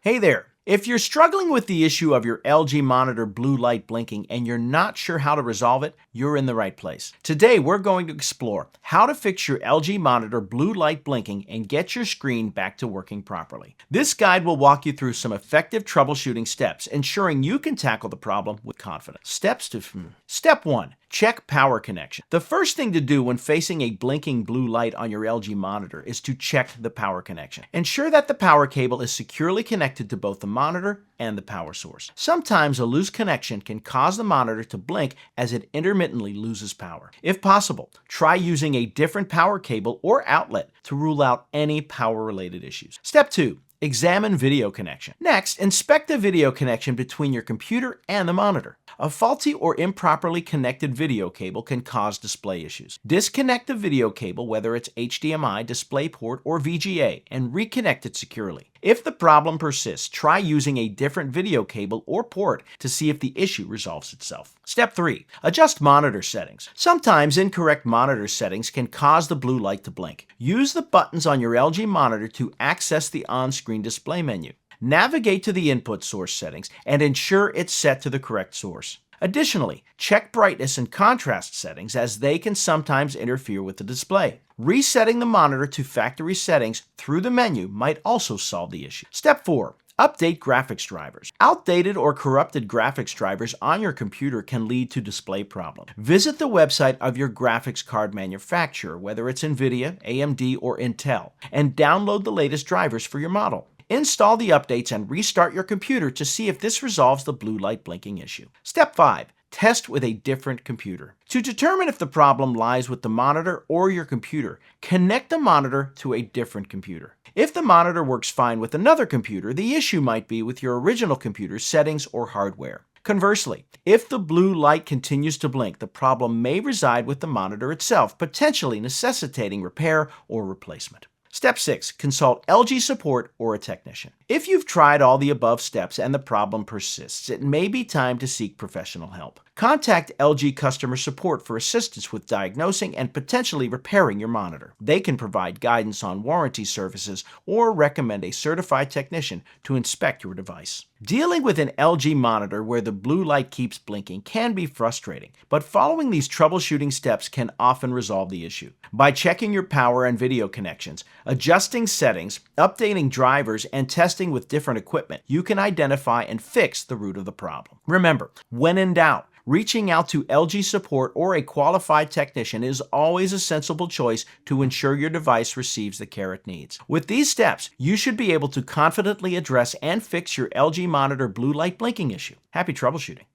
Hey there! If you're struggling with the issue of your LG monitor blue light blinking and you're not sure how to resolve it, you're in the right place. Today, we're going to explore how to fix your LG monitor blue light blinking and get your screen back to working properly. This guide will walk you through some effective troubleshooting steps, ensuring you can tackle the problem with confidence. Step 1. Check power connection. The first thing to do when facing a blinking blue light on your LG monitor is to check the power connection. Ensure that the power cable is securely connected to both the monitor and the power source. Sometimes a loose connection can cause the monitor to blink as it intermittently loses power. If possible, try using a different power cable or outlet to rule out any power-related issues. Step 2. Examine video connection. Next, inspect the video connection between your computer and the monitor. A faulty or improperly connected video cable can cause display issues. Disconnect the video cable, whether it's HDMI, DisplayPort, or VGA, and reconnect it securely. If the problem persists, try using a different video cable or port to see if the issue resolves itself. Step 3. Adjust monitor settings. Sometimes incorrect monitor settings can cause the blue light to blink. Use the buttons on your LG monitor to access the on-screen display menu. Navigate to the input source settings and ensure it's set to the correct source. Additionally, check brightness and contrast settings as they can sometimes interfere with the display. Resetting the monitor to factory settings through the menu might also solve the issue. Step 4. Update graphics drivers. Outdated or corrupted graphics drivers on your computer can lead to display problems. Visit the website of your graphics card manufacturer, whether it's NVIDIA, AMD, or Intel, and download the latest drivers for your model. Install the updates and restart your computer to see if this resolves the blue light blinking issue. Step 5. Test with a different computer. To determine if the problem lies with the monitor or your computer, connect the monitor to a different computer. If the monitor works fine with another computer, the issue might be with your original computer's settings or hardware. Conversely, if the blue light continues to blink, the problem may reside with the monitor itself, potentially necessitating repair or replacement. Step 6. Consult LG support or a technician. If you've tried all the above steps and the problem persists, it may be time to seek professional help. Contact LG customer support for assistance with diagnosing and potentially repairing your monitor. They can provide guidance on warranty services or recommend a certified technician to inspect your device. Dealing with an LG monitor where the blue light keeps blinking can be frustrating, but following these troubleshooting steps can often resolve the issue. By checking your power and video connections, adjusting settings, updating drivers, and testing with different equipment, you can identify and fix the root of the problem. Remember, when in doubt, reaching out to LG support or a qualified technician is always a sensible choice to ensure your device receives the care it needs. With these steps, you should be able to confidently address and fix your LG monitor blue light blinking issue. Happy troubleshooting!